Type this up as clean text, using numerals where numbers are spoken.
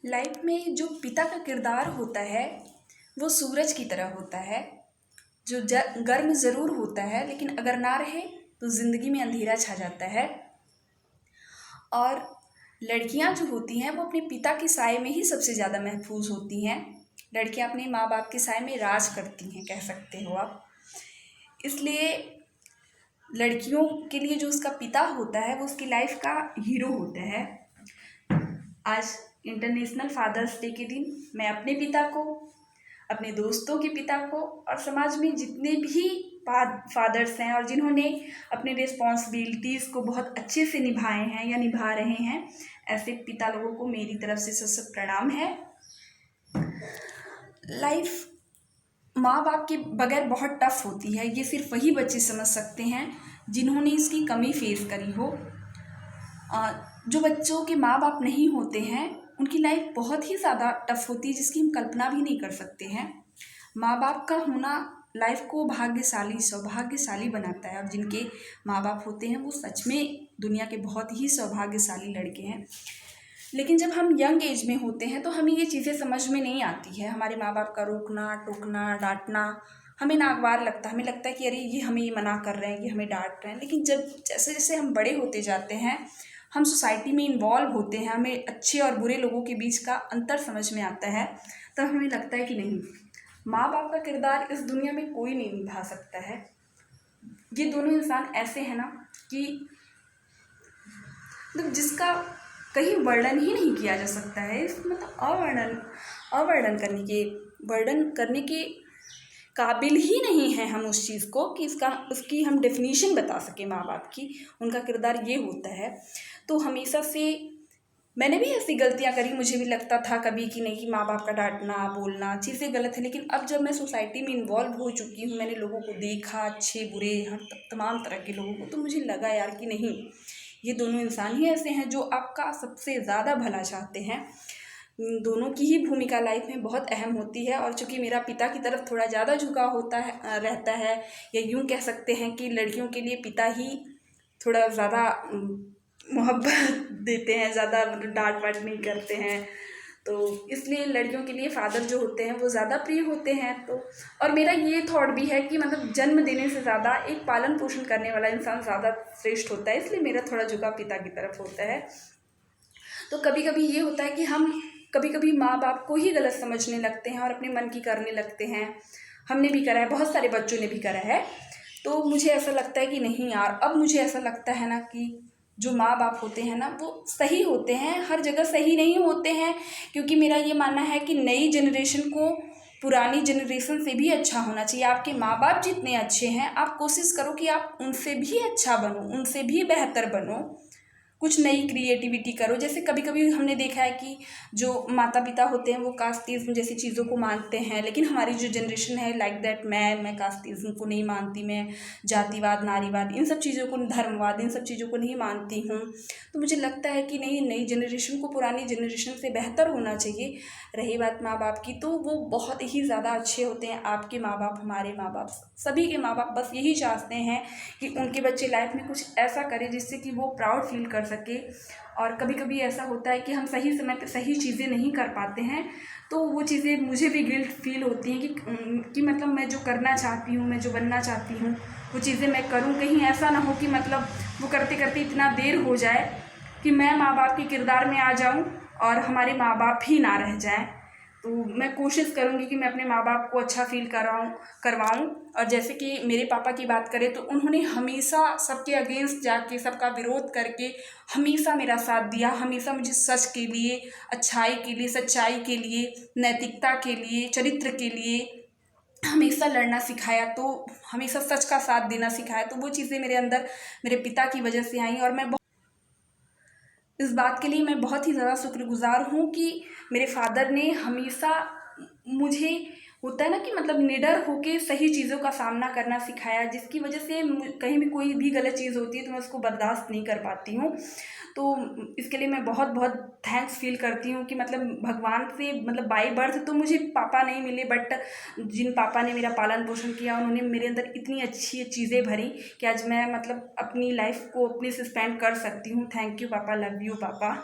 Life में जो पिता का किरदार होता है वो सूरज की तरह होता है जो गर्म ज़रूर होता है, लेकिन अगर ना रहे तो ज़िंदगी में अंधेरा छा जाता है। और लड़कियां जो होती हैं वो अपने पिता के साए में ही सबसे ज़्यादा महफूज होती हैं। लड़कियां अपने माँ बाप के साए में राज करती हैं, कह सकते हो आप। इसलिए लड़कियों के लिए जो उसका पिता होता है वो उसकी लाइफ का हीरो होता है। आज इंटरनेशनल फादर्स डे के दिन मैं अपने पिता को, अपने दोस्तों के पिता को और समाज में जितने भी फादर्स हैं और जिन्होंने अपनी रिस्पॉन्सिबिलिटीज़ को बहुत अच्छे से निभाए हैं या निभा रहे हैं, ऐसे पिता लोगों को मेरी तरफ से सशक्त प्रणाम है। लाइफ माँ बाप के बगैर बहुत टफ होती है, ये सिर्फ वही बच्चे समझ सकते हैं जिन्होंने इसकी कमी फेस करी हो। जो बच्चों के माँ बाप नहीं होते हैं उनकी लाइफ बहुत ही ज़्यादा टफ होती है, जिसकी हम कल्पना भी नहीं कर सकते हैं। माँ बाप का होना लाइफ को भाग्यशाली सौभाग्यशाली बनाता है, और जिनके माँ बाप होते हैं वो सच में दुनिया के बहुत ही सौभाग्यशाली लड़के हैं। लेकिन जब हम यंग एज में होते हैं तो हमें ये चीज़ें समझ में नहीं आती है। हमारे माँ बाप का रोकना टोकना डांटना हमें नागवार लगता है। हमें लगता है कि अरे ये हमें ये मना कर रहे हैं, ये हमें डांट रहे हैं। लेकिन जब जैसे जैसे हम बड़े होते जाते हैं, हम सोसाइटी में इन्वॉल्व होते हैं, हमें अच्छे और बुरे लोगों के बीच का अंतर समझ में आता है, तब हमें लगता है कि नहीं, माँ बाप का किरदार इस दुनिया में कोई नहीं निभा सकता है। ये दोनों इंसान ऐसे हैं ना कि मतलब जिसका कहीं वर्णन ही नहीं किया जा सकता है। मतलब वर्णन करने के काबिल ही नहीं है हम उस चीज़ को कि उसकी हम डेफिनेशन बता सकें। माँ बाप की उनका किरदार ये होता है। तो हमेशा से मैंने भी ऐसी गलतियाँ करी, मुझे भी लगता था कभी कि नहीं, कि माँ बाप का डांटना बोलना चीज़ें गलत है। लेकिन अब जब मैं सोसाइटी में इन्वॉल्व हो चुकी हूँ, मैंने लोगों को देखा, अच्छे बुरे हर तमाम तरह के लोगों को, तो मुझे लगा यार कि नहीं, ये दोनों इंसान ही ऐसे हैं जो आपका सबसे ज़्यादा भला चाहते हैं। दोनों की ही भूमिका लाइफ में बहुत अहम होती है। और चूँकि मेरा पिता की तरफ थोड़ा ज़्यादा झुकाव होता है रहता है, या यूँ कह सकते हैं कि लड़कियों के लिए पिता ही थोड़ा ज़्यादा मोहब्बत देते हैं, ज़्यादा डांट वाट नहीं करते हैं, तो इसलिए लड़कियों के लिए फादर जो होते हैं वो ज़्यादा प्रिय होते हैं। तो और मेरा ये थॉट भी है कि मतलब जन्म देने से ज़्यादा एक पालन पोषण करने वाला इंसान ज़्यादा श्रेष्ठ होता है, इसलिए मेरा थोड़ा झुकाव पिता की तरफ होता है। तो कभी कभी ये होता है कि हम कभी कभी माँ बाप को ही गलत समझने लगते हैं और अपने मन की करने लगते हैं। हमने भी करा है, बहुत सारे बच्चों ने भी करा है। तो मुझे ऐसा लगता है कि नहीं यार, अब मुझे ऐसा लगता है ना कि जो माँ बाप होते हैं ना वो सही होते हैं, हर जगह सही नहीं होते हैं। क्योंकि मेरा ये मानना है कि नई जनरेशन को पुरानी जनरेशन से भी अच्छा होना चाहिए। आपके माँ बाप जितने अच्छे हैं, आप कोशिश करो कि आप उनसे भी अच्छा बनो, उनसे भी बेहतर बनो, कुछ नई क्रिएटिविटी करो। जैसे कभी कभी हमने देखा है कि जो माता पिता होते हैं वो कास्टिज़्म जैसी चीज़ों को मानते हैं, लेकिन हमारी जो जनरेशन है लाइक दैट, मैं कास्टिज़्म को नहीं मानती, मैं जातिवाद नारीवाद इन सब चीज़ों को, धर्मवाद इन सब चीज़ों को नहीं मानती हूँ। तो मुझे लगता है कि नहीं, नई जनरेशन को पुरानी जनरेशन से बेहतर होना चाहिए। रही बात माँ बाप की, तो वो बहुत ही ज़्यादा अच्छे होते हैं। आपके माँ बाप, हमारे माँ बाप, सभी के माँ बाप बस यही चाहते हैं कि उनके बच्चे लाइफ में कुछ ऐसा करें जिससे कि वो प्राउड फील कर सके। और कभी कभी ऐसा होता है कि हम सही समय पे सही चीज़ें नहीं कर पाते हैं, तो वो चीज़ें मुझे भी गिल्ट फील होती हैं कि मतलब मैं जो करना चाहती हूँ, मैं जो बनना चाहती हूँ, वो चीज़ें मैं करूँ। कहीं ऐसा ना हो कि मतलब वो करते करते इतना देर हो जाए कि मैं माँ बाप के किरदार में आ जाऊँ और हमारे माँ बाप ही ना रह जाएँ। तो मैं कोशिश करूँगी कि मैं अपने माँ बाप को अच्छा फील करवाऊँ। और जैसे कि मेरे पापा की बात करें तो उन्होंने हमेशा सबके अगेंस्ट जाके, सबका विरोध करके हमेशा मेरा साथ दिया। हमेशा मुझे सच के लिए, अच्छाई के लिए, सच्चाई के लिए, नैतिकता के लिए, चरित्र के लिए हमेशा लड़ना सिखाया। तो हमेशा सच का साथ देना सिखाया। तो वो चीज़ें मेरे अंदर मेरे पिता की वजह से आई, और मैं इस बात के लिए मैं बहुत ही ज़्यादा शुक्रगुज़ार हूँ कि मेरे फादर ने हमेशा मुझे, होता है ना कि मतलब निडर होके सही चीज़ों का सामना करना सिखाया, जिसकी वजह से कहीं भी कोई भी गलत चीज़ होती है तो मैं उसको बर्दाश्त नहीं कर पाती हूँ। तो इसके लिए मैं बहुत बहुत थैंक्स फील करती हूँ कि मतलब भगवान से, मतलब बाई बर्थ तो मुझे पापा नहीं मिले, बट जिन पापा ने मेरा पालन पोषण किया उन्होंने मेरे अंदर इतनी अच्छी चीज़ें भरी कि आज मैं मतलब अपनी लाइफ को अपने से स्पेंड कर सकती हूँ। थैंक यू पापा, लव यू पापा।